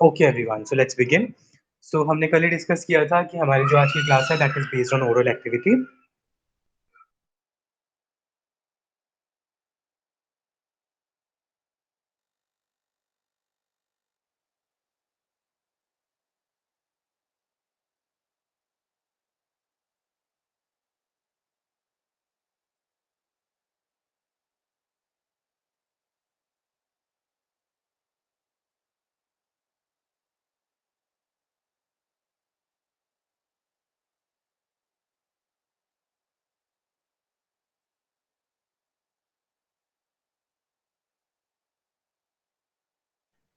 Okay everyone, so let's begin. So हमने कल ही discuss किया था कि हमारी जो आज की क्लास है that is based on oral activity.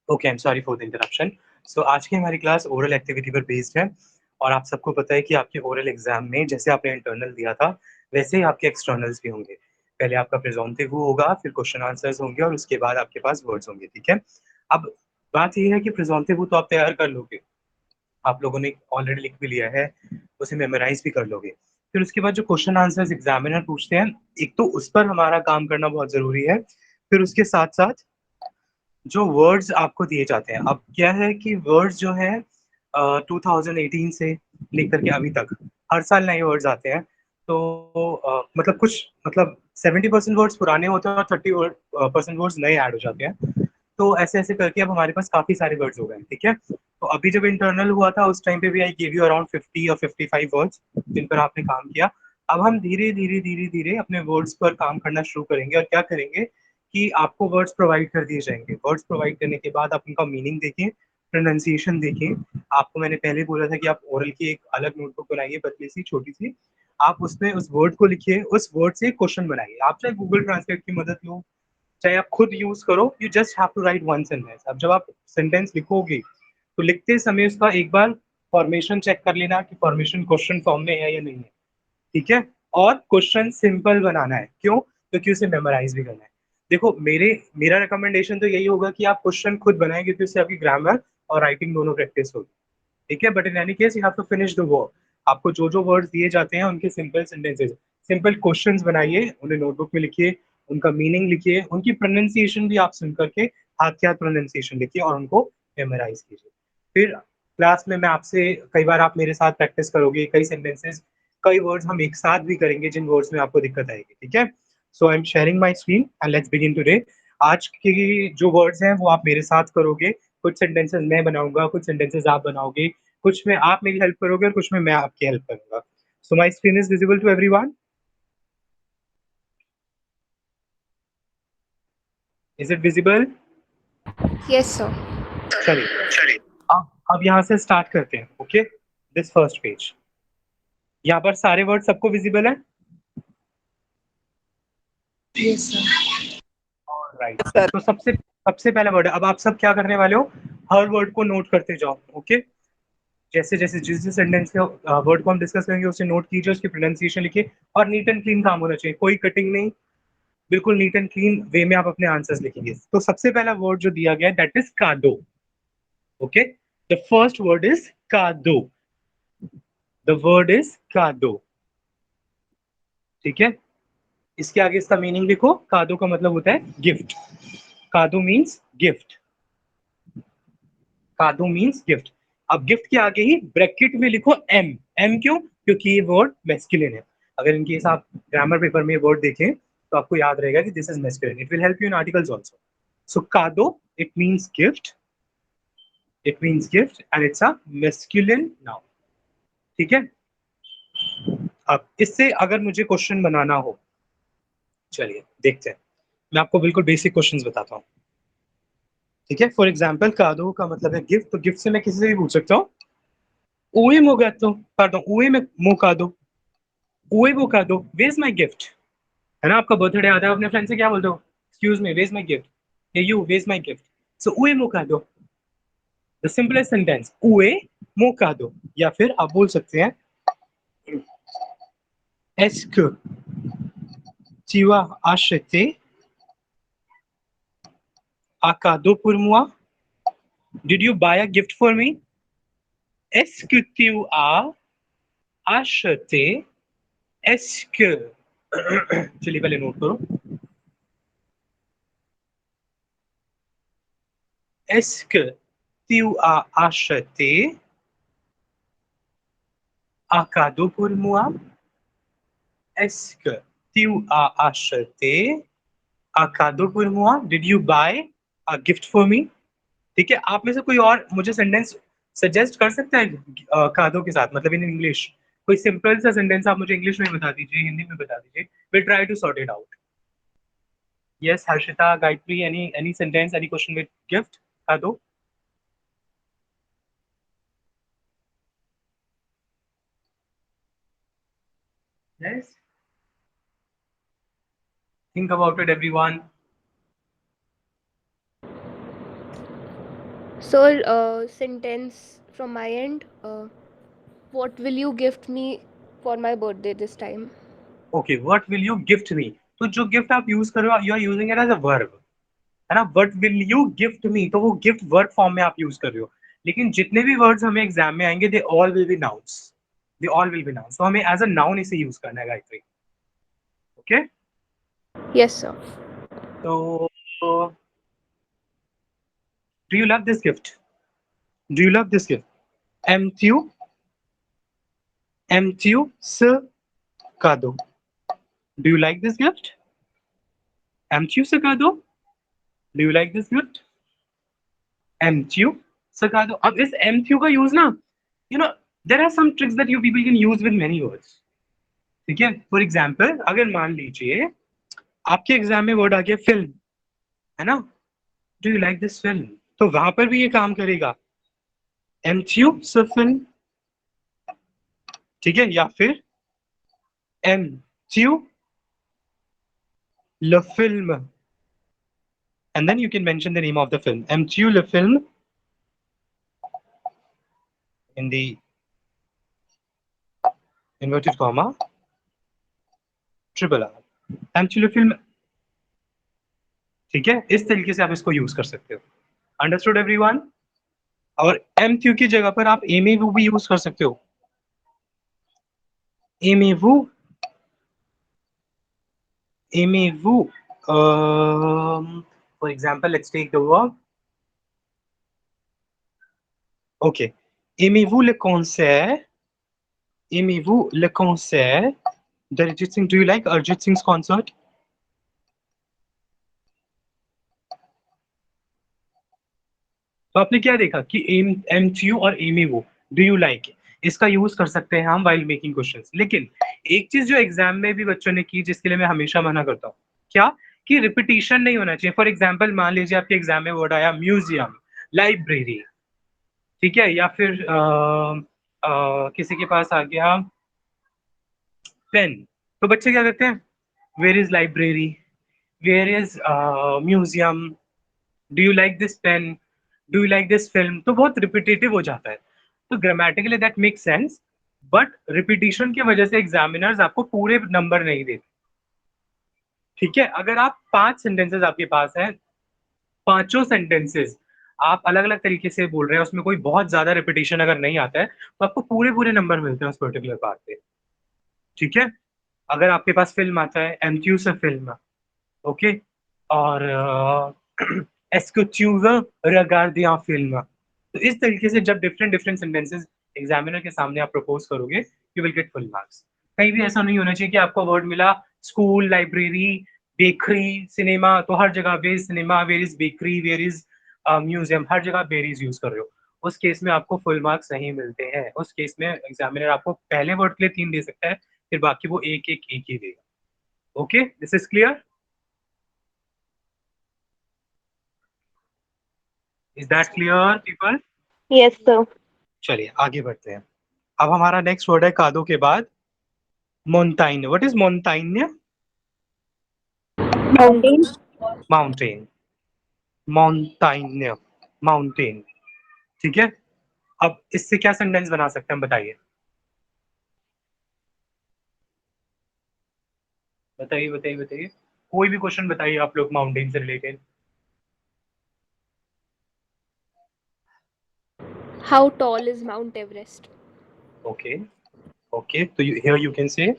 Okay, I am sorry for the interruption. So आज की हमारी क्लास ओरल एक्टिविटी पर बेस्ड है और आप सबको पता है कि आपके ओरल एग्जाम में जैसे आपने इंटरनल दिया था वैसे ही आपके एक्सटर्नल्स भी होंगे। पहले आपका प्रेजेंटेटिव होगा, फिर क्वेश्चन आंसर्स होंगे और उसके बाद आपके पास वर्ड्स होंगे, ठीक है। अब बात ये है कि प्रेजेंटेटिव तो आप तैयार कर लोगे, आप लोगों ने ऑलरेडी लिख भी लिया है, उसे मेमोराइज भी कर लोगे। फिर उसके बाद जो क्वेश्चन आंसर्स एग्जामिनर पूछते हैं, एक तो उस पर हमारा काम करना बहुत जरूरी है। फिर उसके साथ साथ जो वर्ड्स आपको दिए जाते हैं, अब क्या है कि वर्ड्स जो है 2018 से लेकर के अभी तक हर साल नए वर्ड्स आते हैं। तो मतलब कुछ मतलब 70% वर्ड्स पुराने होते हैं और 30% वर्ड्स नए ऐड हो जाते हैं। तो ऐसे ऐसे करके अब हमारे पास काफी सारे वर्ड्स हो गए, ठीक है। तो अभी जब इंटरनल हुआ था उस टाइम पे भी आई गिव यू अराउंड 50 और 55 वर्ड्स जिन पर आपने काम किया। अब हम धीरे धीरे धीरे धीरे अपने वर्ड्स पर काम करना शुरू करेंगे और क्या करेंगे कि आपको वर्ड्स प्रोवाइड कर दिए जाएंगे। वर्ड्स प्रोवाइड करने के बाद आप उनका मीनिंग देखें, प्रोनाउंसिएशन देखें। आपको मैंने पहले बोला था कि आप ओरल की एक अलग नोटबुक बनाइए, पतली सी छोटी सी। आप उसमें उस वर्ड को लिखिए, उस वर्ड से क्वेश्चन बनाइए। आप चाहे गूगल ट्रांसलेट की मदद लो, चाहे आप खुद यूज करो, you just have to write one sentence. अब जब आप सेंटेंस लिखोगे तो लिखते समय उसका एक बार फॉर्मेशन चेक कर लेना कि फॉर्मेशन क्वेश्चन फॉर्म में है या नहीं है, ठीक है। और क्वेश्चन सिंपल बनाना है, क्यों? क्योंकि उसे मेमोराइज भी करना है। देखो मेरा रिकमेंडेशन तो यही होगा कि आप क्वेश्चन खुद बनाएं, क्योंकि उससे आपकी ग्रामर और राइटिंग दोनों प्रैक्टिस होगी, ठीक है। But in any case you have to finish the work. आपको जो जो वर्ड्स दिए जाते हैं उनके सिंपल सेंटेंसेस, सिंपल क्वेश्चंस बनाइए, उन्हें नोटबुक में लिखिए, उनका मीनिंग लिखिए, उनकी प्रोनाउंसिएशन भी आप सुन करके हाथ के हाथ प्रोनाउंसिएशन लिखिए और उनको मेमोराइज कीजिए। फिर क्लास में मैं आपसे, कई बार आप मेरे साथ प्रैक्टिस करोगे, कई सेंटेंसेस, कई वर्ड्स हम एक साथ भी करेंगे जिन वर्ड्स में आपको दिक्कत आएगी, ठीक है। So I am sharing my screen and let's begin today. आज की जो वर्ड्स हैं वो आप मेरे साथ करोगे। कुछ सेंटेंसेस मैं बनाऊंगा, कुछ सेंटेंसेस आप बनाओगे, कुछ में आप मेरी हेल्प करोगे और कुछ में मैं आपकी हेल्प करूंगा। So my screen is visible to everyone? Is it visible? Yes, sir. चलिए, अब यहाँ से स्टार्ट करते हैं। ओके, दिस फर्स्ट पेज, यहाँ पर सारे वर्ड सबको विजिबल है? Yes, sir. राइट। तो सबसे सबसे पहला वर्ड है, अब आप सब क्या करने वाले हो, हर वर्ड को नोट करते जाओ। ओके, जैसे जैसे जिस जिस सेंटेंस के वर्ड को हम डिस्कस करेंगे उसे नोट कीजिए, उसकी प्रोनाउंसिएशन लिखिए और नीट एंड क्लीन काम होना चाहिए, कोई कटिंग नहीं, बिल्कुल नीट एंड क्लीन वे में आप अपने आंसर्स लिखेंगे। तो सबसे पहला वर्ड जो दिया गया है दैट इज कादो। Okay, the first word is कादो, द वर्ड इज कादो, ठीक है। इसके आगे इसका मीनिंग लिखो। कादो का मतलब होता है गिफ्ट, कादो मीन्स गिफ्ट, कादो मीन्स गिफ्ट। अब गिफ्ट के आगे ही ब्रैकेट में लिखो एम। एम क्यों? क्योंकि ये वर्ड मैस्कुलिन है। अगर इनकेस आप ग्रामर पेपर में वर्ड देखें तो आपको याद रहेगा कि this is masculine, it will help you in articles also. So कादो, it means gift, it means gift and it's a masculine noun, ठीक है। अब इससे अगर मुझे क्वेश्चन बनाना हो, चलिए देखते हैं। मैं आपको बिल्कुल बेसिक क्वेश्चंस बताता हूँ, ठीक है। फॉर एग्जाम्पल कादो का मतलब है गिफ्ट, तो गिफ्ट से मैं किसी से भी पूछ सकता हूँ, उए मोगातो, pardon, उए में मोकादो, उए मोकादो, वेज माई गिफ्ट, है ना। आपका बर्थडे आता है, अपने फ्रेंड से क्या बोलते हो? Excuse me, where's my gift, you where's my gift. So उए मोकादो, द सिंपलेस्ट सेंटेंस, उए मोकादो। या फिर आप बोल सकते हैं ask Chiwa आशते आकादो por moi, did you buy a gift for me? Est-ce que tu as acheté, est-ce que चलिए पहले नोट करो, est-ce que tu as acheté un cadeau pour moi? Est-ce que tu as acheté un cadeau pour moi? Did you buy a gift for me? ठीक है, आप में से कोई और मुझे सेंटेंस सजेस्ट कर सकता है कादो के साथ, मतलब इन इंग्लिश? कोई सिंपल सा सेंटेंस आप मुझे इंग्लिश में बता दीजिए, हिंदी में बता दीजिए, will try to sort it out. Yes, Harshita, Gayatri, any sentence, any question with gift? कादो? Yes, think about it everyone. So, sentence from my end. What will you gift me for my birthday this time? Okay, what will you gift me? तो जो gift आप use कर रहे हो, you are using it as a verb, है ना? What will you gift me, तो वो गिफ्ट वर्ब फॉर्म में आप यूज कर रहे हो। लेकिन जितने भी वर्ड्स हमें एग्जाम में आएंगे, they all will be nouns, they all will be nouns, तो हमें एज अ नाउन इसे यूज करना है, गायत्री। ओके? Yes, sir. तो do you love this gift? Do you love this gift? एमथ्यू, एमथ्यू स कादो, do you like this gift? एमथ्यू स कादो, do you like this gift? एमथ्यू स कादो। अब इस एमथ्यू का यूज ना, you know, there are some tricks that you people can use with many words. ठीक है, फॉर एग्जाम्पल, अगर मान लीजिए आपके एग्जाम में वर्ड आ गया फिल्म, है ना? Do you like this film, तो वहां पर भी ये काम करेगा, एमथ्यू स फिल्म। ठीक है, या फिर एमथ्यू ल film, and then you can mention the name of the film, एमथ्यू ल फिल्म, in the inverted comma triple R, एमथ्यू ल फिल्म। ठीक है, इस तरीके से आप इसको यूज कर सकते हो। Understood everyone? और एमथ्यू की जगह पर आप एमेवू भी यूज कर सकते हो। एमेवू, aimez-vous, for example, let's take the verb. Okay. Aimez-vous le concert? Aimez-vous le concert d'Arjit Singh? Do you like Arjit Singh's concert? तो आपने क्या देखा कि एम एमथ्यू और एमेवू, डू यू लाइक, इसका यूज कर सकते हैं हम वाइल मेकिंग क्वेश्चंस। लेकिन एक चीज जो एग्जाम में भी बच्चों ने की, जिसके लिए मैं हमेशा मना करता हूँ, क्या? कि रिपीटिशन नहीं होना चाहिए। फॉर एग्जाम्पल, मान लीजिए आपके एग्जाम में वर्ड आया म्यूजियम, लाइब्रेरी, ठीक है, या फिर किसी के पास आ गया पेन, तो बच्चे क्या करते हैं? Where is library, where is museum, do you like this pen, do you like this film, तो बहुत रिपीटेटिव हो जाता है। तो grammatically that make sense, but repetition की वजह से एग्जामिनर्स आपको पूरे नंबर नहीं देते। ठीक है, अगर आप 5 सेंटेंसेस आपके पास है, पांचों सेंटेंसेस आप अलग अलग तरीके से बोल रहे हैं, उसमें कोई बहुत ज्यादा रिपीटेशन अगर नहीं आता है, तो आपको पूरे पूरे नंबर मिलते हैं उस पर्टिकुलर बात पे। ठीक है, अगर आपके पास फिल्म आता है, एमक्यू से फिल्म, ओके, और एस्क्यूटिव रगार्दिया फिल्म, तो इस तरीके से जब डिफरेंट डिफरेंट सेंटेंसेस एग्जामिनर के सामने आप प्रपोज करोगे, you will get full marks. कहीं भी ऐसा नहीं होना चाहिए कि आपको वर्ड मिला स्कूल, लाइब्रेरी, बेकरी, सिनेमा, तो हर जगह where is cinema, where is bakery, where is museum, हर जगह वेयर इज यूज कर रहे हो, उस केस में आपको फुल मार्क्स नहीं मिलते हैं। उस केस में एग्जामिनर आपको पहले वर्ड के लिए 3 दे सकता है, फिर बाकी वो एक एक एक ही देगा। Okay, this is clear? Is that clear people? Yes, sir. चलिए आगे बढ़ते हैं। अब हमारा नेक्स्ट वर्ड है कादो के बाद मोन्टाइन। व्हाट इज मोन्टाइन? Mountain. Mountain, mountain, mountain. ठीक है, अब इससे क्या सेंटेंस बना सकते हैं, बताइए बताइए बताइए बताइए, कोई भी क्वेश्चन बताइए आप लोग माउंटेन से related. How tall is Mount Everest? Okay, okay, तो here you can say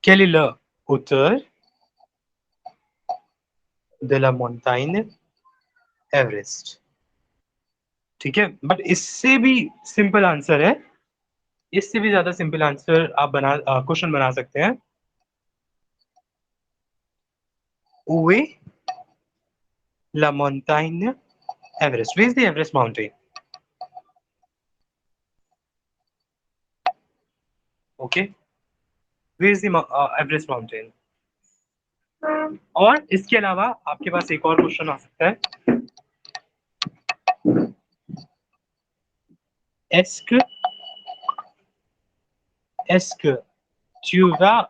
quelle est la hauteur, de la montagne Everest। ठीक है, बट इससे भी सिंपल आंसर है, इससे भी ज्यादा सिंपल आंसर आप क्वेश्चन बना सकते हैं। Où est la montagne Everest? Where is the Everest mountain? Okay, where is the Everest mountain? और इसके अलावा आपके पास एक और क्वेश्चन आ सकता है, est-ce que tu vas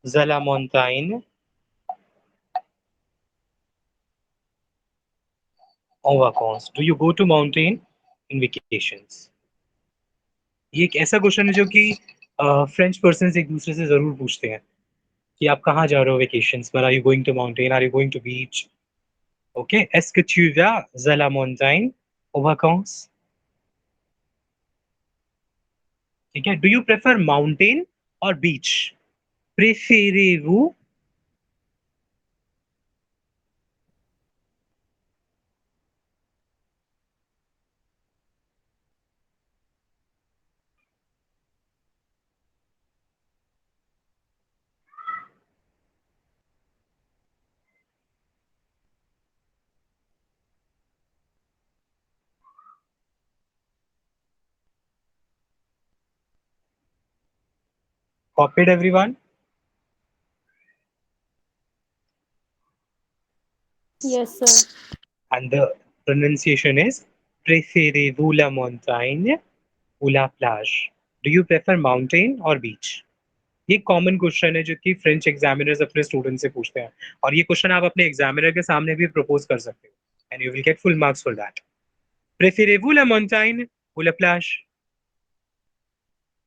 à la montagne en vacances? Do you go to mountain in vacations? ये एक ऐसा क्वेश्चन है जो कि फ्रेंच पर्सन एक दूसरे से जरूर पूछते हैं कि आप कहाँ जा रहे हो वेकेशंस पर, are you going to mountain, are you going to beach? Okay, est-ce que tu vas à la montagne en vacances? ठीक है, डू यू प्रेफर माउंटेन और बीच? Préférez-vous? Copied everyone? Yes, sir. And the pronunciation is Préférez-vous la montagne ou la plage? Do you prefer mountain or beach? ये common question है जो कि French examiners अपने student से पूछते हैं, और ये क्वेश्चन आप अपने एग्जामिनर के सामने भी प्रपोज कर सकते हो and you will get full marks for that. Préférez-vous la montagne ou la plage?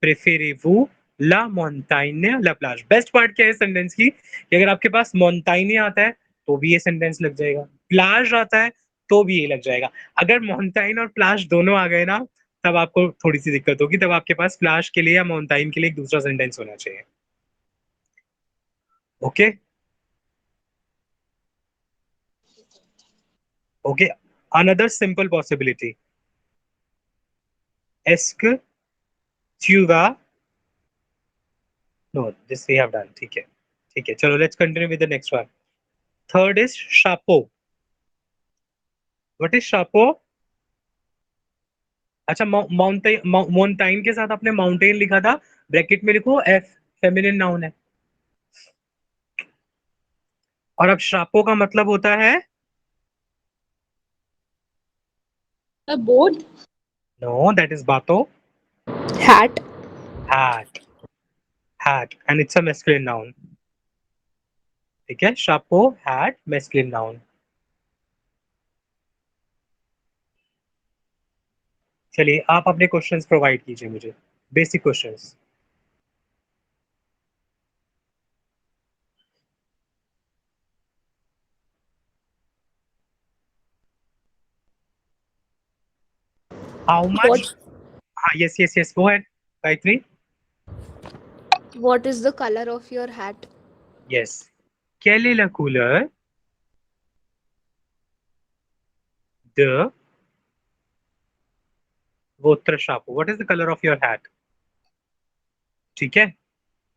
Préférez-vous la montagne la plage? Best part क्या है सेंटेंस की कि अगर आपके पास मोन्टाइने आता है तो भी ये सेंटेंस लग जाएगा, प्लाज आता है तो भी ये लग जाएगा। अगर मोन्टाइन और प्लाज दोनों आ गए ना, तब आपको थोड़ी सी दिक्कत होगी, तब आपके पास प्लाज के लिए या मोन्टाइन के लिए एक दूसरा सेंटेंस होना चाहिए। Okay okay, another simple possibility, est-ce que tu vas, no this we have done, ठीक है चलो let's continue with the next one. Third is chapeau। What is chapeau? अच्छा, माउंटेन, माउंटाइन के साथ आपने माउंटेन लिखा था, ब्रैकेट में लिखो एफ, फेमिनिन नाउन है। और अब शापो का मतलब होता है, A board? Know that is बातो। Hat. Hat, hat and it's a masculine noun. ठीक है, शापो हैट मैस्कुलिन नाउन। चलिए आप अपने क्वेश्चंस प्रोवाइड कीजिए मुझे, basic questions. How much, What हाँ yes yes yes, go ahead Gayatri. What is the color of your hat? Yes, quelle est la couleur de votre chapeau? What is the color of your hat? ठीक है,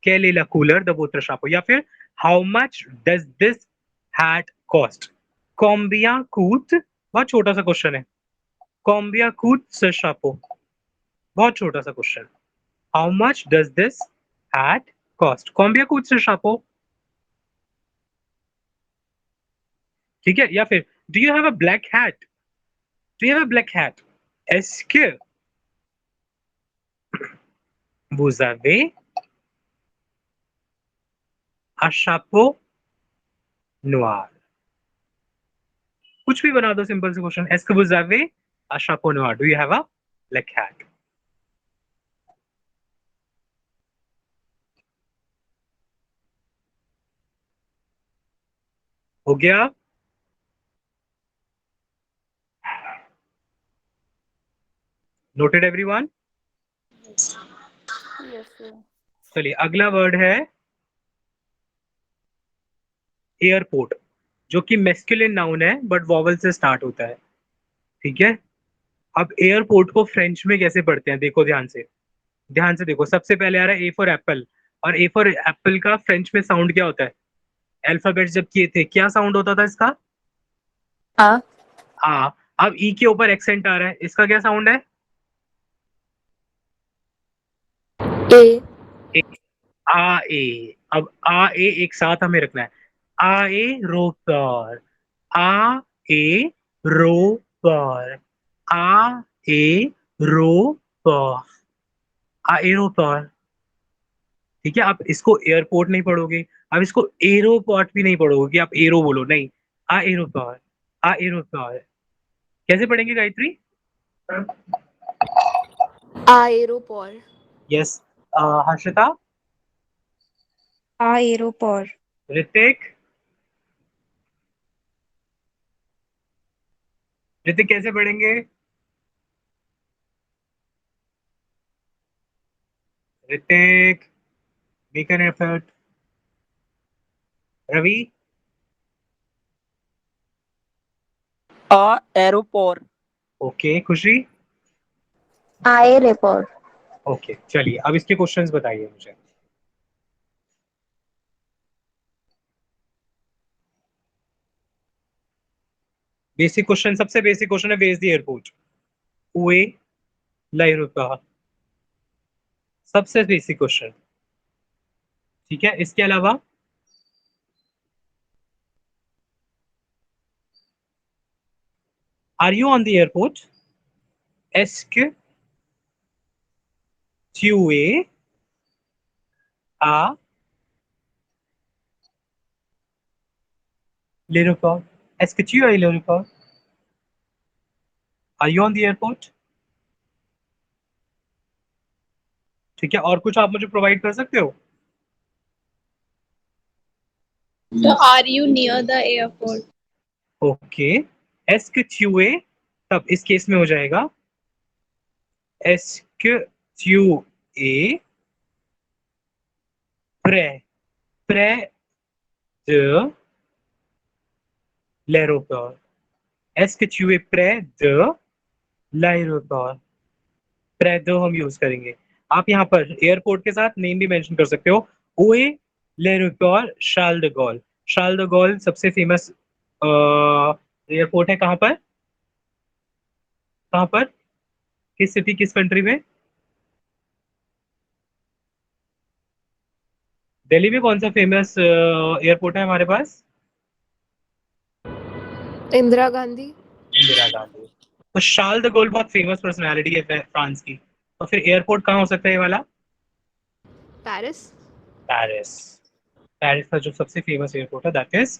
quelle est la couleur de votre chapeau, या फिर how much does this hat cost? Combien coûte, बहुत छोटा सा question है, combien coûte ce chapeau? बहुत छोटा सा question, how much does this hat cost? combien coûte ce chapeau? ठीक है, या फिर do you have a black hat? do you have a black hat? est-ce que vous avez un chapeau noir? कुछ भी बना दो सिंपल से question, est-ce que vous avez un chapeau noir? do you have a black hat? हो गया? Noted everyone? Yes, sir. चलिए अगला word है एयरपोर्ट। जो कि मेस्कुलिन नाउन है बट वॉवल से स्टार्ट होता है। ठीक है। अब एयरपोर्ट को फ्रेंच में कैसे पढ़ते हैं, देखो ध्यान से। ध्यान से देखो, सबसे पहले आ रहा है ए फॉर एप्पल। और ए फॉर एप्पल का फ्रेंच में साउंड क्या होता है? अल्फाबेट जब किए थे क्या साउंड होता था इसका? आ आ। अब ई के ऊपर एक्सेंट आ रहा है, इसका क्या साउंड है? A. ए। आ ए। अब आ ए एक साथ हमें रखना है। आ ए रोपर। आ ए रोपर। आ ए रोपर। आ एरोपर। ठीक है। आप इसको एयरपोर्ट नहीं पढ़ोगे, आप इसको एरोपोर्ट भी नहीं पढ़ोगे कि आप एरो बोलो, नहीं। आ एरोपर। आ एरोपर। कैसे पढ़ेंगे गायत्री? Aeroport. यस। हर्षिता। एरोपोर। ऋतिक। ऋतिक कैसे पढ़ेंगे? Hrithik, make an effort. Ravi. एरोपोर। ओके। खुशी। एयरपोर्ट। ओके चलिए, अब इसके क्वेश्चंस बताइए मुझे। बेसिक क्वेश्चन, सबसे बेसिक क्वेश्चन है बेस द एयरपोर्ट। उए लाइरुपा। सबसे बेसिक क्वेश्चन। ठीक है। इसके अलावा are you on the airport? एस्क ट्यूए आ l'aéroport? Est-ce que tu es à l'aéroport? Are you on the airport? ठीक है। और कुछ आप मुझे प्रोवाइड कर सकते हो? So are you near the airport? Okay. एस्क ट्यूए, तब इस केस में हो जाएगा एस्क ट्यूए प्रे प्रे de l'aéroport. Est-ce que tu es près de l'aéroport? près de हम यूज करेंगे। आप यहाँ पर एयरपोर्ट के साथ नेम भी मेंशन कर सकते हो। ओए l'aéroport शार्ल de Gaulle। शार्ल de Gaulle सबसे फेमस एयरपोर्ट है। कहाँ पर? कहाँ पर? किस सिटी, किस कंट्री में? दिल्ली में कौन सा फेमस एयरपोर्ट है हमारे पास? Indira Gandhi. इंदिरा गांधी। तो शार्ल द गोल बहुत फेमस पर्सनालिटी है फ्रांस की। तो फिर एयरपोर्ट कहाँ हो सकता है ये वाला? Paris. पेरिस। पेरिस का जो सबसे फेमस एयरपोर्ट है दैट इज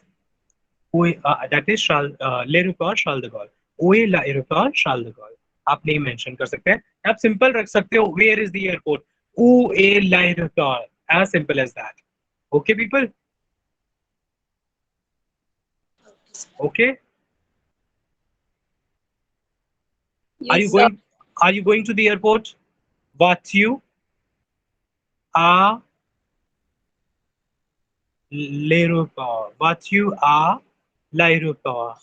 लेरुपॉर शार्ल द गॉल। ओए ला एयरपोर्ट शार्ल द गॉल। आप नेम मेंशन कर सकते हैं। आप सिंपल रख सकते हो, वेयर इज द एयरपोर्ट? ओ ए ला एयरपोर्ट। As simple as that. Okay people? Okay. Are Yes, you sir. Going are you going to the airport? What you are l'aéroport? What you are l'aéroport?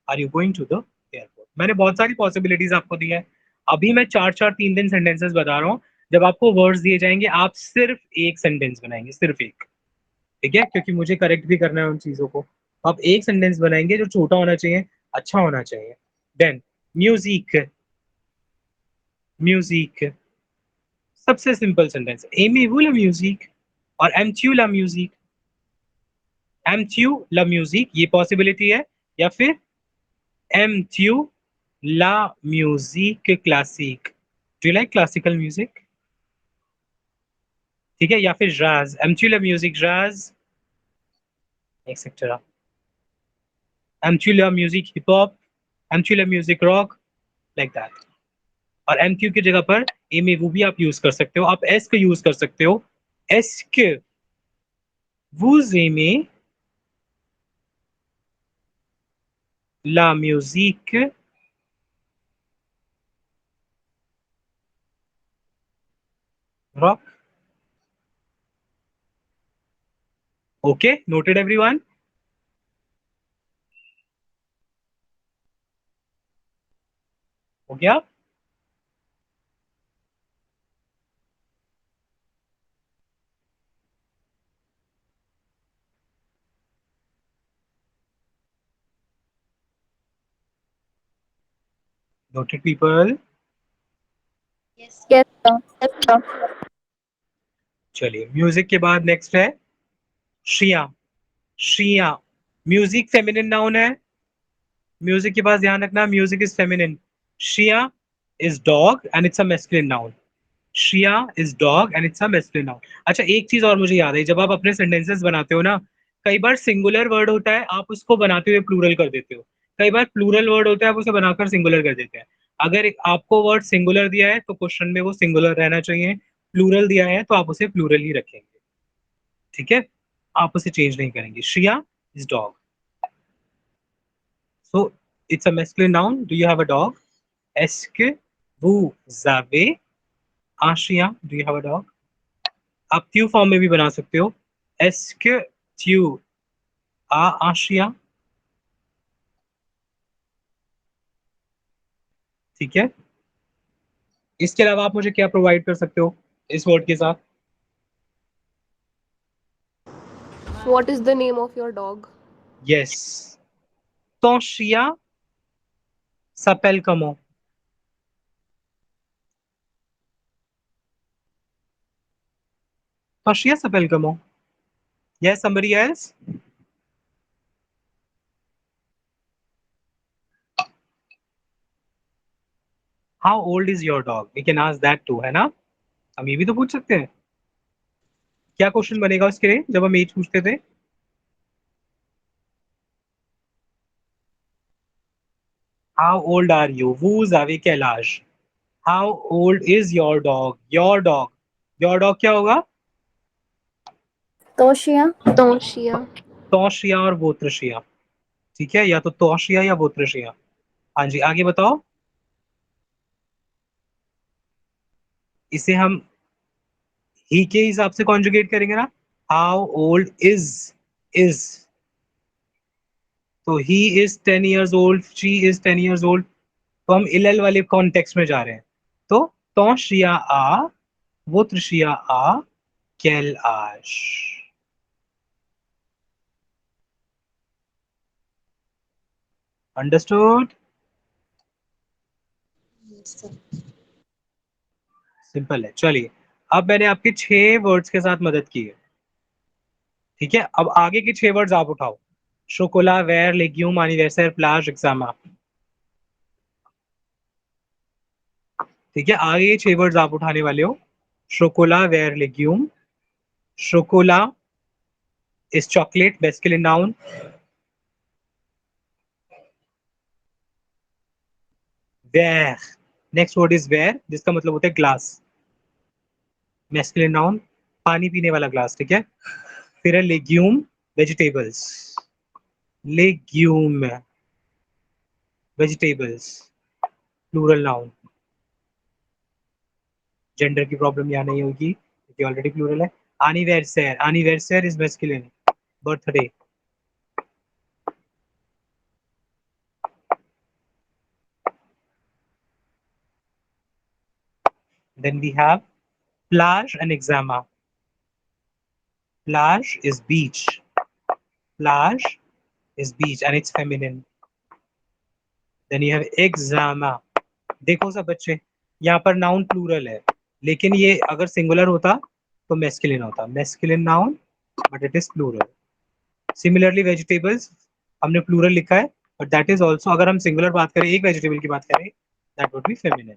Are you going to the airport? मैंने बहुत सारी possibilities आपको दी है। अभी मैं चार चार तीन तीन सेंटेंसेस बता रहा हूँ। जब आपको वर्ड्स दिए जाएंगे आप सिर्फ एक सेंटेंस बनाएंगे, सिर्फ एक। ठीक है, क्योंकि मुझे करेक्ट भी करना है उन चीजों को। आप एक सेंटेंस बनाएंगे जो छोटा होना चाहिए, अच्छा होना चाहिए। Then music. म्यूजिक सबसे सिंपल सेंटेंस। एमी वू ला म्यूजिक और एम ट्यू ला म्यूजिक। एम ट्यू ला म्यूजिक, ये पॉसिबिलिटी है। या फिर एम ट्यू ला म्यूजिक क्लासिक। Do you like classical music? ठीक है। या फिर राज, एम ट्यू ला म्यूजिक राज, एक्सेट्रा। एम ट्यू ला म्यूजिक हिप हॉप, एम ट्यू ला म्यूजिक रॉक, लाइक दैट। और एम क्यू की जगह पर एम ए वो भी आप यूज कर सकते हो। आप एस को यूज कर सकते हो। एस के वूज एमे ला म्यूजिक रॉक। Okay, noted everyone? हो गया? Noted people? Yes. Yes, sir. चलिए, म्यूजिक के बाद नेक्स्ट है श्रिया। श्रिया म्यूजिक फेमिनिन नाउन है। म्यूजिक के पास ध्यान रखना, म्यूजिक इज फेमिनिन। श्रिया is dog and it's a masculine noun. श्रिया is dog and it's a masculine noun. अच्छा, एक चीज और मुझे याद है, जब आप अपने सेंटेंसेस बनाते हो ना, कई बार सिंगुलर वर्ड होता है, आप उसको बनाते हुए प्लूरल कर देते हो। कई बार प्लूरल वर्ड होता है, आप उसे बनाकर सिंगुलर कर देते हैं। अगर आपको वर्ड सिंगुलर दिया है तो क्वेश्चन में वो सिंगुलर रहना चाहिए। प्लूरल दिया है तो आप उसे प्लूरल ही रखेंगे, ठीक है? आप उसे चेंज नहीं करेंगे। श्रिया is dog, so it's a masculine noun. Do you have a dog? एस्के वू जावे आशिया, do you have a dog? आप ट्यू फॉर्म में भी बना सकते हो, एस्के ट्यू आ आशिया, ठीक है? इसके अलावा आप मुझे क्या प्रोवाइड कर सकते हो इस वर्ड के साथ? What is the name of your dog? Yes, तो श्रिया सपेल कमो। तो श्रिया सपेल कमो। Yes, somebody else? How old is your dog? We can ask that too, है ना? हम ये भी तो पूछ सकते हैं। क्या क्वेश्चन बनेगा उसके लिए जब हम एज पूछते थे? How old are you? Who's Avi Kailash? How old is your dog? Your dog. Your dog क्या होगा? Toshia. Toshia. तौशिया और वोत्रशिया, ठीक है? या तो तौशिया या वोत्रशिया। हाँ जी, आगे बताओ। इसे हम ही के हिसाब से कॉन्जुगेट करेंगे ना। हाउ ओल्ड इज तो he is 10 years old, she is 10 years old। तो हम इल वाले कॉन्टेक्स्ट में जा रहे हैं। तो तौशिया आ वोत्रशिया आ कैलाश। अंडरस्टूड? Yes, sir. सिंपल है। चलिए, अब मैंने आपके 6 वर्ड्स के साथ मदद की है, ठीक है? अब आगे के 6 वर्ड्स आप उठाओ। शोकोला, वेर, लेग्यूम, एनिवर्सरी, प्लाज, एग्जामा, ठीक है? आगे ये 6 वर्ड्स आप उठाने वाले हो। शोकोला, वेर, लेग्यूम। शोकोला इज चॉकलेट, मैस्कुलिन नाउन। वेर, नेक्स्ट वर्ड इज वेर, जिसका मतलब होता है ग्लास, मैस्कुलिन नाउन। पानी पीने वाला ग्लास, ठीक है? फिर है लेग्यूम, वेजिटेबल्स। लेग्यूम, वेजिटेबल्स, प्लूरल नाउन। जेंडर की प्रॉब्लम यहाँ नहीं होगी क्योंकि ऑलरेडी प्लूरल है। Anniversary, anniversary is masculine, birthday. Then we have plage and exama. Plage is beach. Plage is beach and it's feminine. Then you have exama. देखो सब बच्चे, यहाँ पर नाउन प्लूरल है, लेकिन ये अगर सिंगुलर होता तो मैस्कुलिन होता। Masculine noun but it is plural. Similarly vegetables हमने प्लूरल लिखा है, बट दैट इज ऑल्सो, अगर हम सिंगुलर बात करें, एक वेजिटेबल की बात करें, दैट वुड बी फेमिनिन।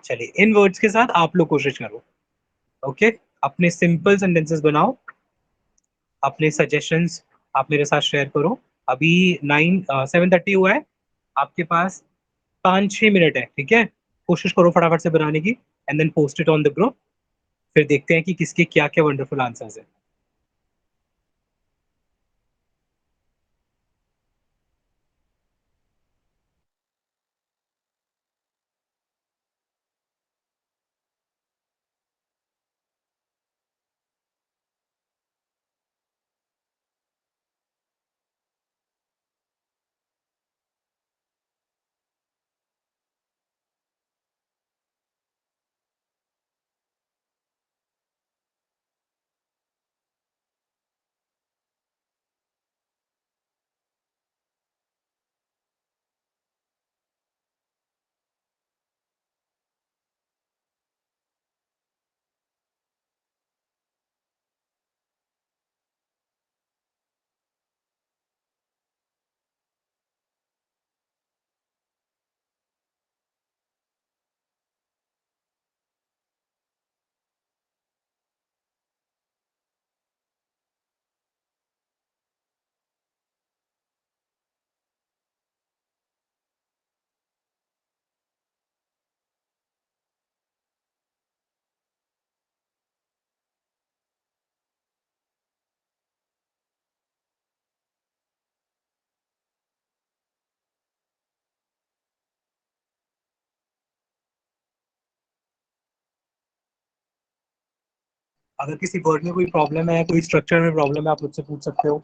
चलिए, इन वर्ड्स के साथ आप लोग कोशिश करो, ओके? अपने सिंपल सेंटेंसेस बनाओ, अपने सजेशंस आप मेरे साथ शेयर करो। अभी 7:30 हुआ है, आपके पास 5-6 मिनट है, ठीक है? कोशिश करो फटाफट से बनाने की, and then post it on the group. फिर देखते हैं कि किसके क्या क्या वंडरफुल आंसर्स है। अगर किसी वर्ड में कोई प्रॉब्लम है, कोई स्ट्रक्चर में प्रॉब्लम है, आप मुझसे पूछ सकते हो।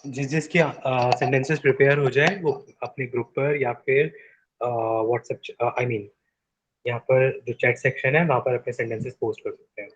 जिस जिसकी सेंटेंसेस प्रिपेयर हो जाए वो अपने ग्रुप पर या फिर व्हाट्सएप, आई मीन यहाँ पर जो चैट सेक्शन है वहाँ पर अपने सेंटेंसेस पोस्ट कर सकते हैं।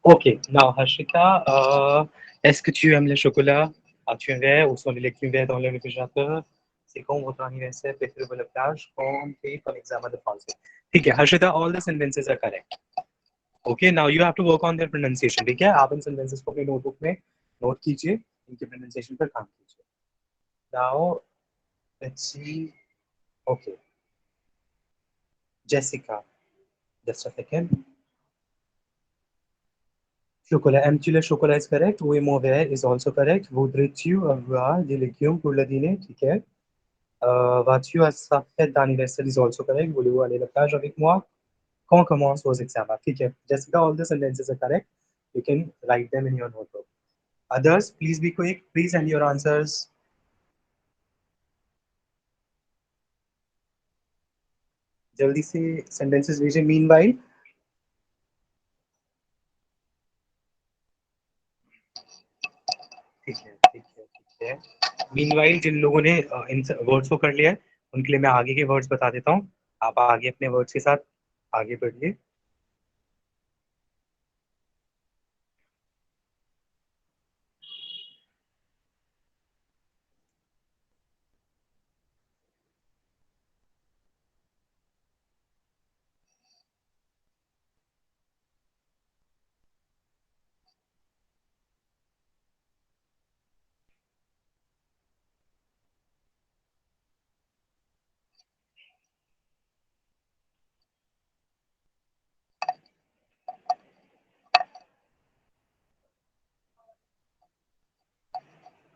Ok, now Harshita, est-ce que tu aimes le chocolat? As-tu un verre? Où sont les légumes verts dans le réfrigérateur? C'est quand votre anniversaire? Préférez-vous la plage? Quand fait ton examen de français? ठीक है, Harshita, all the sentences are correct. Okay, now you have to work on their pronunciation. ठीक है, आप इन sentences को अपनी notebook में note कीजिए, इनके pronunciation पर काम कीजिए. Now, let's see. Okay, Jessica, just a second. Chocolat, M-tu le chocolat is correct. Oui, mon verre is also correct. Voudrais-tu avoir des légumes pour le dîner? ठीक है. Vas-tu à sa fête d'anniversaire is also correct. Voulez-vous aller à la plage avec moi? Quand commencent vos examens? ठीक है. Jessica, all the sentences are correct. You can write them in your notebook. Others, please be quick. Please send your answers. जल्दी से sentences भेजें. Meanwhile, ठीक है, ठीक है, ठीक है. Meanwhile, जिन लोगों ने इन वर्ड्स को कर लिया है, उनके लिए मैं आगे के वर्ड्स बता देता हूँ. आप आगे अपने वर्ड्स के साथ आगे बढ़िए.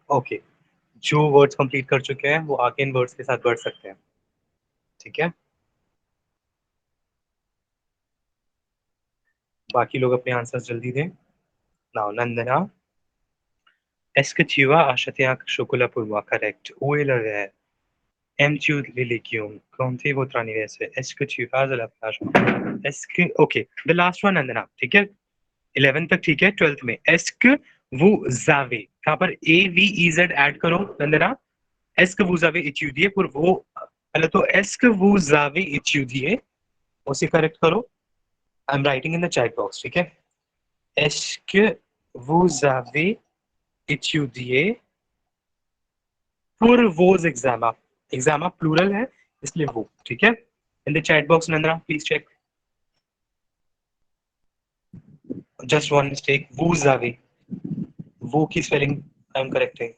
ओके, जो वर्ड्स कंप्लीट कर चुके हैं वो आगे इन वर्ड्स के साथ बढ़ सकते हैं. ठीक है, बाकी लोग अपने आंसर्स जल्दी दें. Now Nandana, est-ce que tu as acheté un chocolat pour moi? Correct. Où est le verre? Aimes-tu les légumes? Quand est votre anniversaire? Est-ce que tu vas à la plage? Est-ce que OK, the last one Nandana, ठीक है. 11 तक ठीक है, 12th में est-ce que vous avez, यहाँ पर A V E Z add करो नंदना. est-ce que vous avez étudié pour वो, पहले तो est-ce que vous avez étudié उसे करेक्ट करो. I am writing in the chat box. ठीक है, est-ce que vous avez étudié pour vos examens? Exam plural है इसलिए वो. ठीक है, in the chat box Nandana please check. Just one mistake, vous avez, वो की spelling I am correcting.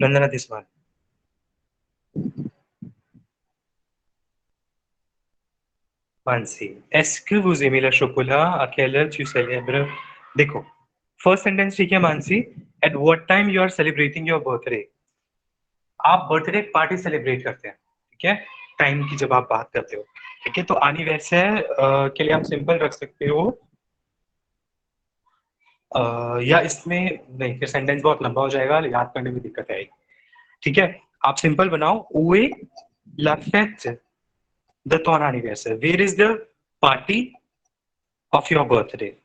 Nandana this one. Mansi, est-ce que vous aimez le chocolat? À quelle heure tu célèbres? देखो, first sentence ठीक है Mansi. At what time you are celebrating your birthday? आप birthday party celebrate करते हैं. ठीक है, टाइम की जब आप बात करते हो. ठीक है, तो एनिवर्सरी के लिए आप सिंपल रख सकते हो, या इसमें नहीं, फिर सेंटेंस बहुत लंबा हो जाएगा, याद करने में दिक्कत आएगी. ठीक है, आप सिंपल बनाओ. उए ला फेट द ton anniversaire. Where is the party of your birthday?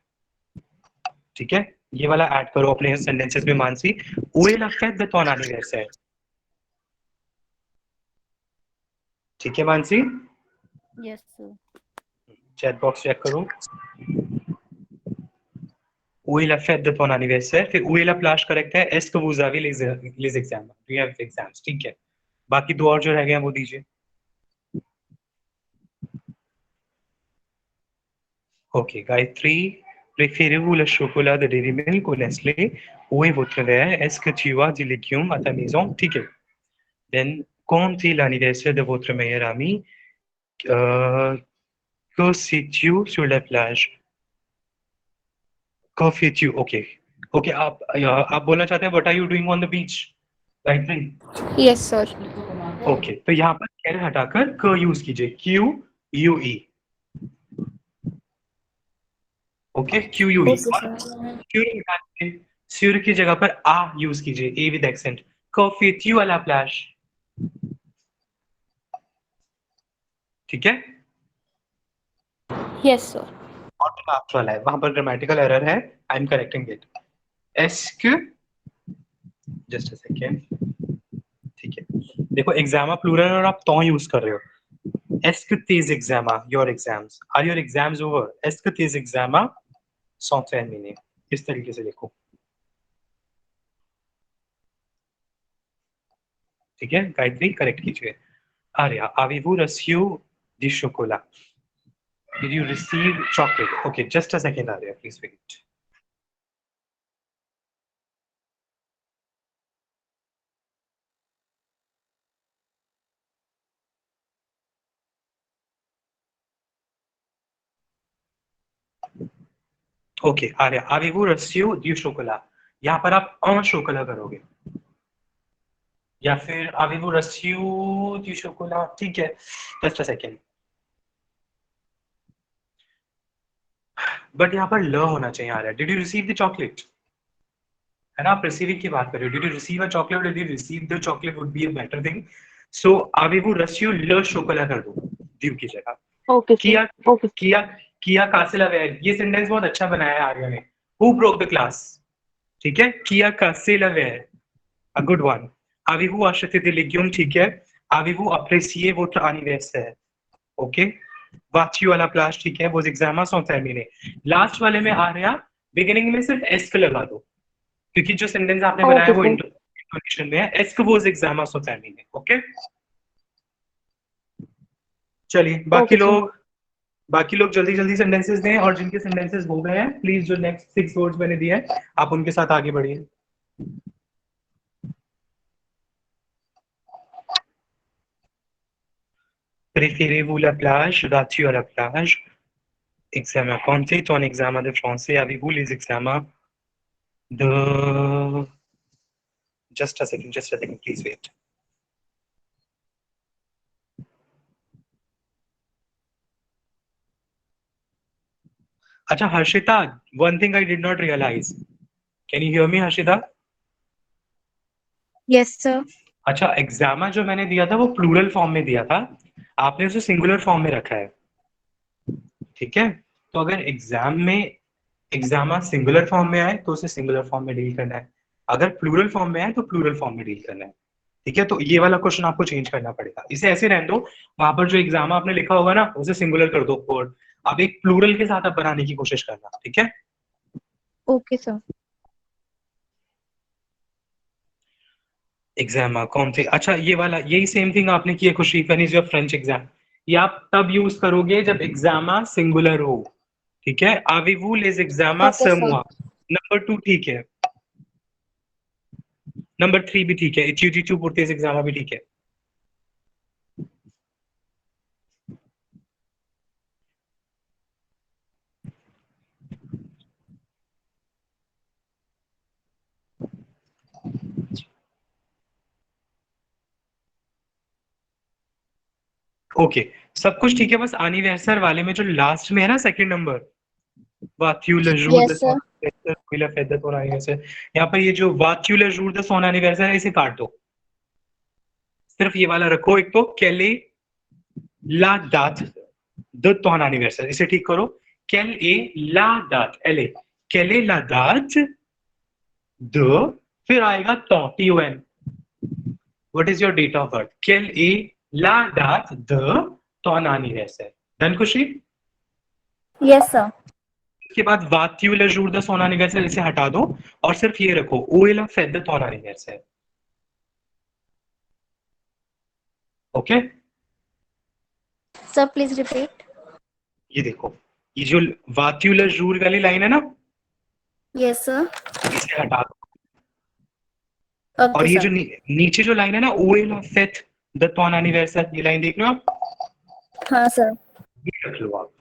ठीक है, ये वाला ऐड करो अपने सेंटेंसेस में मानसी. उए ला फेट द ton anniversaire. ठीक है Mansi, Yes, sir. Chat box check करो. Où est la fête de ton anniversaire? फिर où est la plage correct है. est-ce que vous avez les examens? Do you have exams? ठीक है, बाकी दो और जो रह गए हैं वो दीजिए. Okay, Gayatri, préférez-vous le chocolat de Dairy Milk ou Nestlé? Où est votre verre? Est-ce que tu as des légumes à ta maison? ठीक है. Then, quand est l'anniversaire de votre meilleur ami? Que sais-tu sur la plage? Que fais-tu? Okay, okay, आप बोलना चाहते हैं what are you doing on the beach? Gayatri. Yes, sir. Okay, तो यहाँ पर कैल हटाकर क यूज कीजिए. Q U E. Okay, Q U E. सूर्य की जगह पर आ यूज कीजिए, ए विद एक्सेंट. कॉफी वाला प्लाश. ठीक है, Yes, sir. और वाला है, वहां पर ग्रामेटिकल एरर है. आई am correcting it. Ask, just a second, ठीक है। देखो एग्जामा प्लूरल और आप तो यूज कर रहे हो। Est-ce que tes examens, your exams, are your exams over? Est-ce que tes examens sont terminés? इस तरीके से लिखो, ठीक है। गायत्री करेक्ट कीजिए। Arya, avez-vous reçu du chocolat? Did you receive chocolate? Okay, just a second, Arya, please wait. Okay Arya, avez-vous reçu du chocolat? यहाँ पर आप un chocolat करोगे, या फिर avez-vous reçu du chocolat, ठीक है। जस्ट अ सेकेंड, बट यहाँ पर ल होना चाहिए Arya. Did you receive the chocolate, है ना, आप रिसीविंग की बात कर रहे हो। Did you receive a chocolate, did you receive the chocolate would be a better thing. So avez-vous reçu le chocolat कर दो ड्यू की जगह। Okay, sir. किया Okay. किया किया कासिल अवेयर, ये सेंटेंस बहुत अच्छा बनाया है आर्या ने। हु ब्रोक द क्लास, ठीक है। किया कासिल aware, a good one. avez-vous acheté des légumes, ठीक है। avez-vous apprécié votre anniversaire, okay. वाच्यू वाला क्लास, ठीक है। वो एग्जाम sont terminés। लास्ट वाले में आ रहा, बिगिनिंग में सिर्फ एस्क लगा दो, क्योंकि जो सेंटेंस आपने बनाया Okay, वो sir. इंटरजेक्शन में है। एस्क वो एग्जाम sont terminés, ओके। चलिए Okay, sir. बाकी लोग जल्दी जल्दी सेंटेंसेस दें, और जिनके सेंटेंसेस हो गए हैं प्लीज जो नेक्स्ट 6 वर्ड्स मैंने दिए हैं आप उनके साथ आगे बढ़िए। Préférez-vous la plage? Vas-tu à la plage? Examen compté, ton examen de français. Avez-vous les examens de... Just a second, please wait. अच्छा Harshita, one thing I did not realize. Can you hear me, Harshita? Yes, sir. अच्छा, एग्जामा जो मैंने दिया था वो plural form में दिया था, आपने उसे सिंगुलर फॉर्म में रखा है, ठीक है। तो अगर एग्जाम में एग्जामा सिंगुलर फॉर्म में आए तो उसे सिंगुलर फॉर्म में डील करना है, अगर प्लूरल फॉर्म में आए तो प्लूरल फॉर्म में डील करना है, ठीक है। तो ये वाला क्वेश्चन आपको चेंज करना पड़ेगा, इसे ऐसे रहने दो। वहां पर जो एग्जाम आपने लिखा होगा ना उसे सिंगुलर कर दो, और अब एक प्लूरल के साथ आप बनाने की कोशिश करना, ठीक है। Okay, sir. एग्जाम कौन थे, अच्छा ये वाला, यही सेम थिंग आपने किया खुशी, when is your French exam, ये आप तब यूज करोगे जब एग्जामा सिंगुलर हो, ठीक है। avez-vous les examens Okay, ce sir. mois? Number 2 ठीक है, नंबर 3 भी ठीक है, इच्यू पुरतेज एग्जामा भी ठीक है। ओके सब कुछ ठीक है, बस एनिवर्सरी वाले में जो लास्ट में है ना सेकंड नंबर, वाक्यूलर jour de Yes, son sir. anniversaire, puis la fête de ton anniversaire, यहाँ पर ये जो वाक्यूलर jour de son anniversaire है इसे काट दो, सिर्फ ये वाला रखो। एक तो quelle est la date de ton anniversaire, इसे ठीक करो। quelle est la date, elle est quelle est la date de, फिर आएगा ton, what is your date of birth, quelle est la date de ton anniversaire। Done खुशी? Yes, sir. उसके बाद वात्यूलर jour de son anniversaire इसे हटा दो और सिर्फ ये रखो où est la fête de ton anniversaire, okay. Sir, please repeat. ये देखो, ये जो वात्यूलर jour वाली लाइन है ना Yes, sir. इसे हटा दो, Okay, और ये sir. जो नीचे जो लाइन है ना où est la fête de ton anniversaire, ये लाइन देख रहे हो आप, हाँ, sir. ये रख लो आप,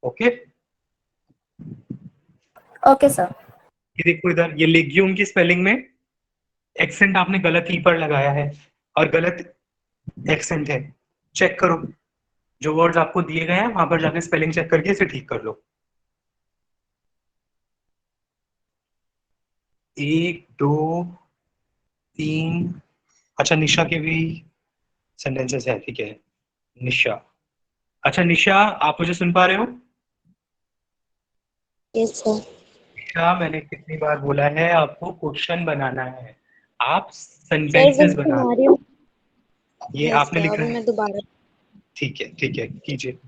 ओके। Okay, sir. ये देखो इधर, ये लेग्यूम की स्पेलिंग में एक्सेंट आपने गलत ही पर लगाया है और गलत एक्सेंट है, चेक करो। जो वर्ड्स आपको दिए गए हैं वहां पर जाके स्पेलिंग चेक करके इसे ठीक कर लो। 1 2 3, अच्छा निशा के भी सेंटेंसेस है, ठीक है। निशा, अच्छा निशा आप मुझे सुन पा रहे हो? Yes, sir. क्या मैंने कितनी बार बोला है आपको क्वेश्चन बनाना है, आप Sir, सेंटेंसेस वो बना scenario. ये Yes, आपने sir. लिखा अभी है। मैं दोबारा. ठीक है कीजिए।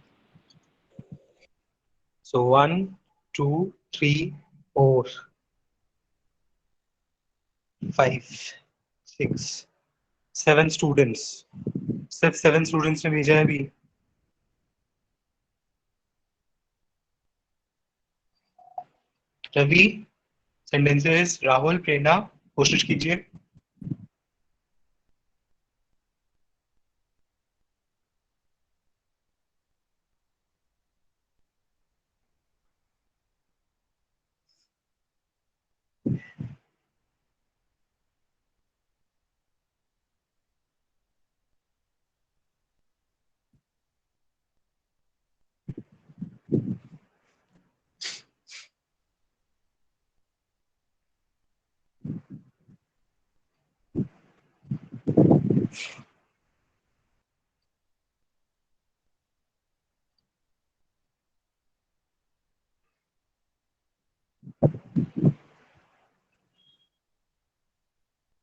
सो 1 2 3 4 5 6 7 स्टूडेंट्स, सिर्फ 7 स्टूडेंट्स ने भेजा है अभी। रवि, सेंटेंसेस, राहुल, प्रेरणा, कोशिश कीजिए।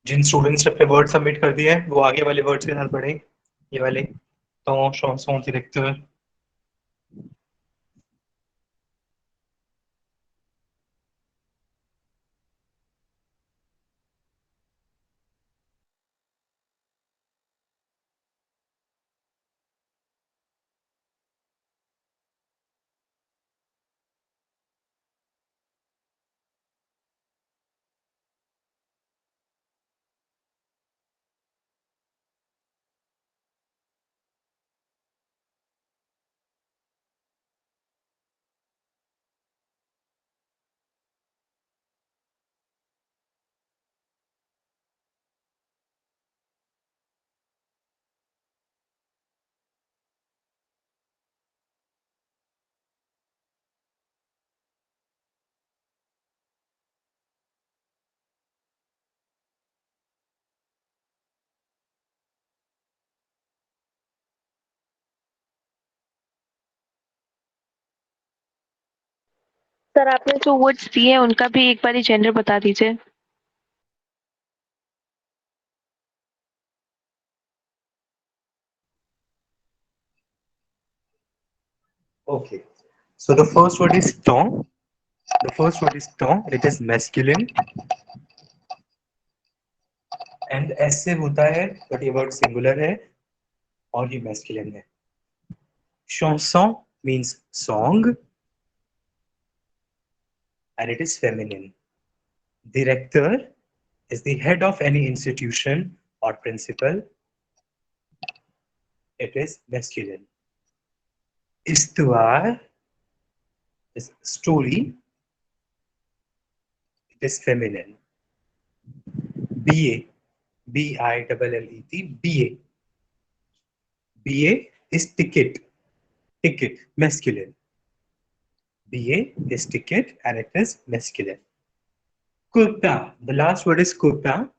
जिन स्टूडेंट्स ने अपने वर्ड सबमिट कर दिए हैं वो आगे वाले वर्ड्स के साथ बढ़े, ये वाले तो chanson directeur। सर आपने जो वर्ड्स दिए हैं उनका भी एक बार जेंडर बता दीजिए। Okay, so the first word is ton. The first word is ton. It is masculine and S से होता है but ये word singular है और ये masculine है। Chanson means song and it is feminine. Director is the head of any institution or principal. It is masculine. Histoire is story. It is feminine. BA, BILLET, BA. BA is ticket, ticket, masculine. BA is ticket and it is masculine. Copain, the last word is copain.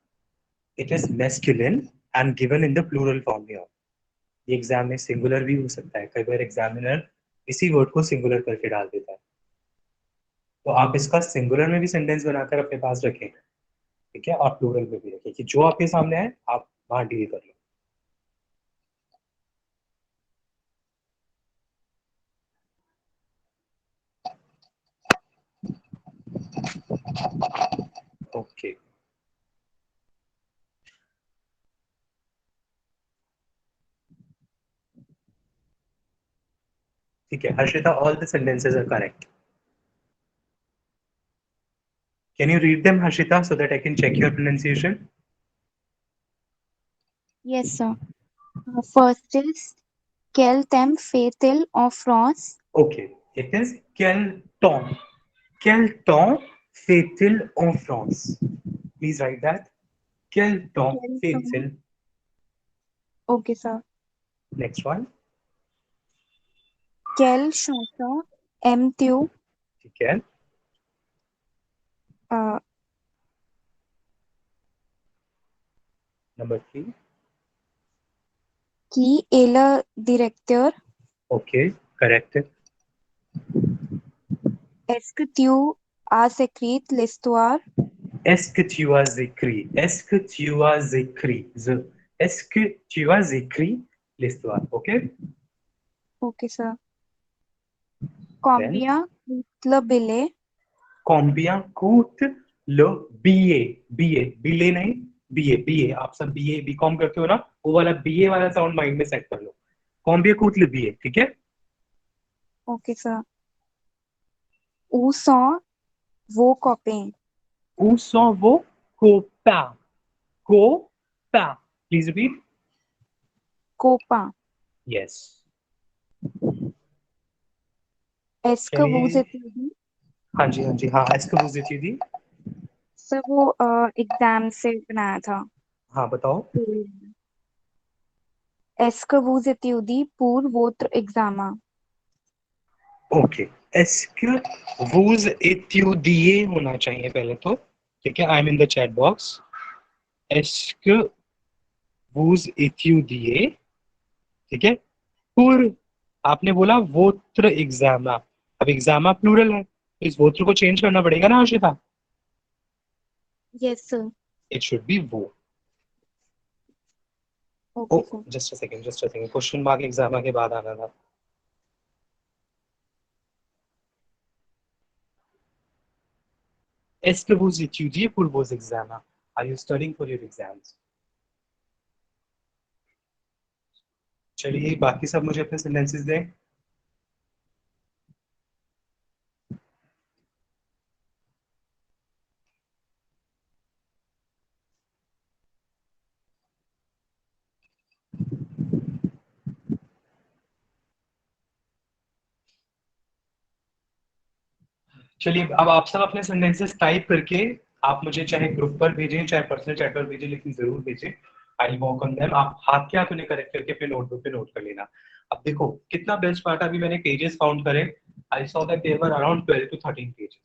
It is masculine and given in the plural form here. ये exam में singular भी हो सकता है, कई बार examiner इसी word को singular करके डाल देता है, तो आप इसका सिंगुलर में भी सेंटेंस बनाकर अपने पास रखें, ठीक है, और प्लूरल में भी रखें कि जो आपके सामने है आप वहां डील कर लो। ओके, ठीक है Harshita, all the sentences are correct. Can you read them, Harshita, so that I can check your pronunciation? Yes, sir. First is quel temps fait-il en France? Okay, it is quel temps fait-il en France? Please write that. Quel temps Quel temps? fait-il? Okay, sir. Next one. Quelle chanson aimes-tu? ठीक है। Uh, Number 3. qui est le directeur? Okay, correct. Est-ce que tu as écrit l'histoire? Est-ce que tu as écrit? Est-ce que tu as écrit? Est-ce que tu as écrit l'histoire? Okay. Okay, sir. Then Combien coûte le billet? combien coûte le billet? billet नहीं, billet आप सब BCom करते हो ना, वो वाला BA वाला sound mind में सेट कर लो. combien coûte le billet? ठीक है. Okay, sir. Où sont vos copains? Où sont vos copains? Copains. Please repeat. Copains. Yes. Est-ce que vous चलिए. étudiez? हाँ जी हाँ. Est-ce que vous étudiez? Sir वो exam से बनाया था. हाँ बताओ. Est-ce que vous étudiez pour votre examen? Okay. Est-ce que vous étudiez होना चाहिए पहले तो. ठीक है. I am in the chat box. Est-ce que vous étudiez? ठीक है. pour आपने बोला votre examen. अब एग्जामा प्लूरल है तो इस वोत्र को चेंज करना पड़ेगा ना Ashita. Yes, sir. It should be वो. Okay, sir. Just a second. Question mark एग्जामा के बाद आना था. Est-ce que vous étudiez pour vos examens? Are you studying for your exams? चलिए बाकी सब मुझे अपने सेंटेंसेस दें. चलिए अब आप सब अपने सेंटेंसेस टाइप करके आप मुझे चाहे ग्रुप पर भेजें चाहे पर्सनल चैट पर भेजें, लेकिन जरूर भेजें. I work on them. आप हाथ के हाथ उन्हें करेक्ट करके अपने नोटबुक पे नोट कर लेना. अब देखो कितना बेस्ट पार्ट. अभी मैंने पेजेस काउंट करे. I saw that there were around 12 to 13 pages.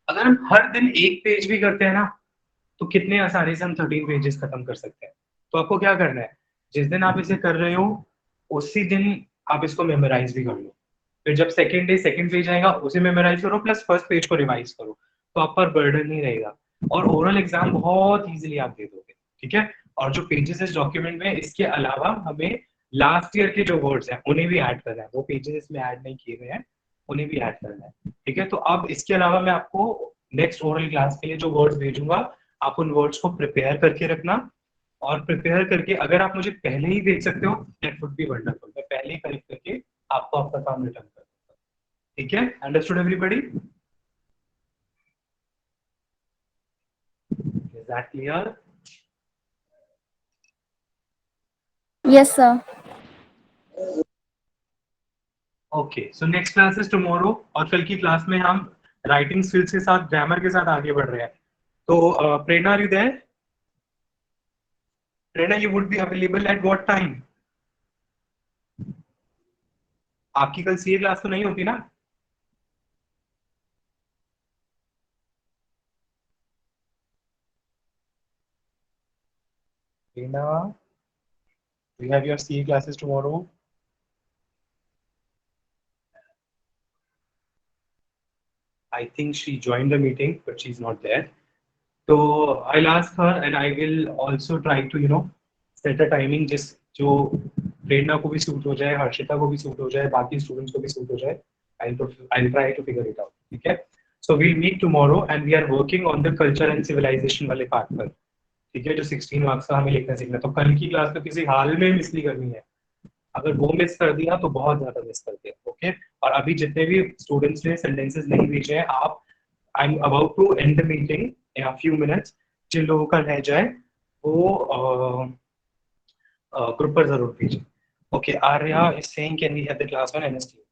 अगर हम हर दिन एक पेज भी करते हैं ना तो कितने आसानी से हम 13 पेजेस खत्म कर सकते हैं. तो आपको क्या करना है, जिस दिन आप इसे कर रहे हो उसी दिन आप इसको मेमोराइज भी कर लो. फिर जब सेकंड डे सेकंड पेज आएगा उसे मेमोराइज करो प्लस फर्स्ट पेज को रिवाइज करो. तो आप पर बर्डन नहीं रहेगा और ओरल एग्जाम बहुत इजीली आप दे दोगे. ठीक है. और जो पेजेस इस डॉक्यूमेंट में, इसके अलावा हमें लास्ट ईयर के जो वर्ड्स हैं उन्हें भी ऐड करना है. वो पेजेस इसमें ऐड नहीं किए गए हैं, उन्हें भी ऐड करना है. ठीक है. तो अब इसके अलावा मैं आपको नेक्स्ट ओरल क्लास के लिए जो वर्ड्स भेजूंगा आप उन वर्ड्स को प्रिपेयर करके रखना. और प्रिपेयर करके अगर आप मुझे पहले ही भेज सकते हो दैट वुड बी वंडरफुल. मैं पहले ही करेक्ट करके आपको आपका काम रिटर्न कर दूंगा. ठीक है. Understood everybody? Is that clear? Yes, sir. Okay. So next class is tomorrow और कल की क्लास में हम राइटिंग स्किल्स के साथ ग्रामर के साथ आगे बढ़ रहे हैं. तो Prerna are you there? Prerna you would be available at what time? आपकी कल सीए क्लास तो नहीं होती ना? प्रेरणा, we have your CA classes tomorrow. I think she joined the meeting, but she's not there. So I'll ask her, and I will also try to set a timing जिस जो प्रेरणा को भी suit हो जाए, हर्षिता को भी सूट हो जाए, बाकी स्टूडेंट्स को भी सूट हो जाए. I'll try to figure it out. ठीक है. So we'll meet tomorrow, and we are working on the culture and civilization वाले पार्ट पर. ठीक है. जो 16 मार्क्स का हमें लिखना सीखना. तो कल की क्लास तो किसी हाल में मिस नहीं करनी है. अगर वो मिस कर दिया तो बहुत ज्यादा मिस कर दिया. ओके. और अभी जितने भी स्टूडेंट्स ने सेंटेंसेस नहीं भेजे हैं, आप I am about to end the meeting in a few minutes. जिन लोगों का रह जाए वो ग्रुप पर जरूर भेजें. Okay. Arya is saying can we have the class on MS team.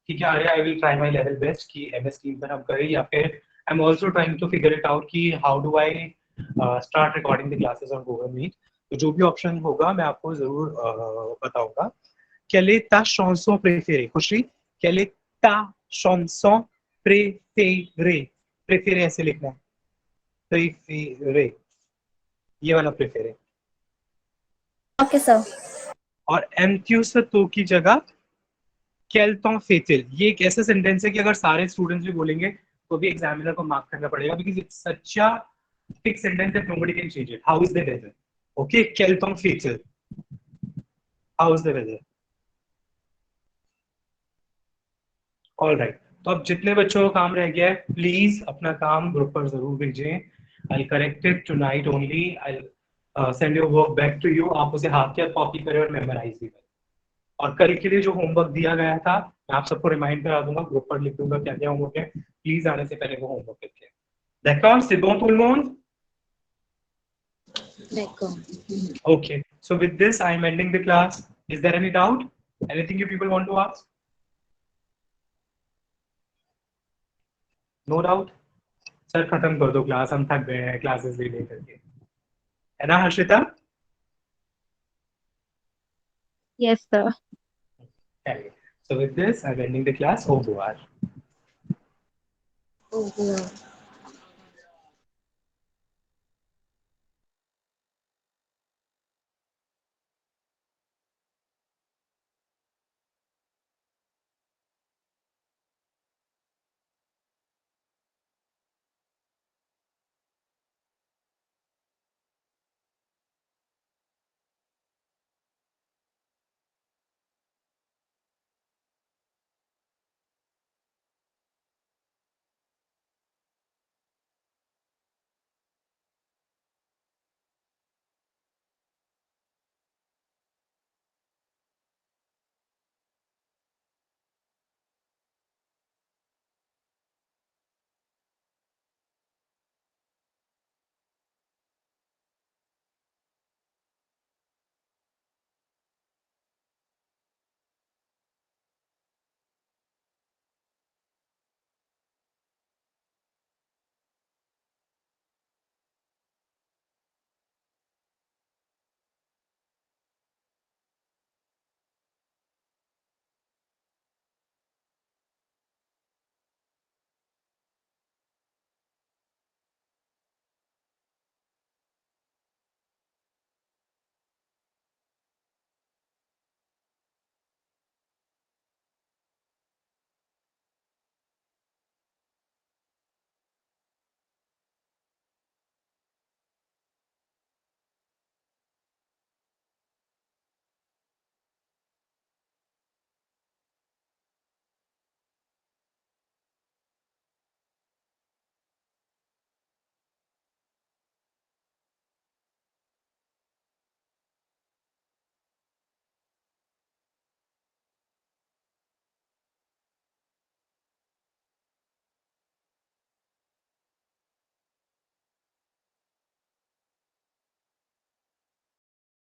ठीक है Arya, I will try my level best कि एमएस टीम पर हम करें, या फिर I am also trying to figure it out कि how do I start recording the classes on Google Meet. तो जो भी ऑप्शन होगा मैं आपको जरूर बताऊंगा. Quelle est ta chanson préférée? खुशी, quelle est ta chanson préférée? préférée ऐसे लिखना है. préférée, ये वाला préférée. Okay, sir. और enthousiasme की जगह quel temps fait-il? ये एक ऐसा सेंटेंस है कि अगर सारे स्टूडेंट्स भी बोलेंगे तो भी एग्जामिनर को मार्क करना पड़ेगा, because it's such a fix sentence that nobody can change it. How is the weather? Okay, केल्टम फेचल, how is the weather? All right. तो अब जितने बच्चों को काम रह गया है, प्लीज अपना काम ग्रुप पर जरूर भेजें. I correct it tonight only. I send your work back to you. आप उसे हाथ के कॉपी करें और मेमोराइज भी करें. और कल के लिए जो होमवर्क दिया गया था, मैं आप सबको रिमाइंड करा दूंगा, ग्रुप पर लिख दूंगा क्या क्या होमवर्क है. प्लीज आने से पहले वो होमवर्क करके. D'accord, c'est bon tout le monde? D'accord. Okay. So with this, I am ending the class. Is there any doubt? Anything you people want to ask? No doubt? Sir खत्म कर दो class, हम थक गए हैं classes ले करके, है ना Harshita? Yes, sir. Okay. So with this, I'm ending the class. Au revoir. Oh, wow.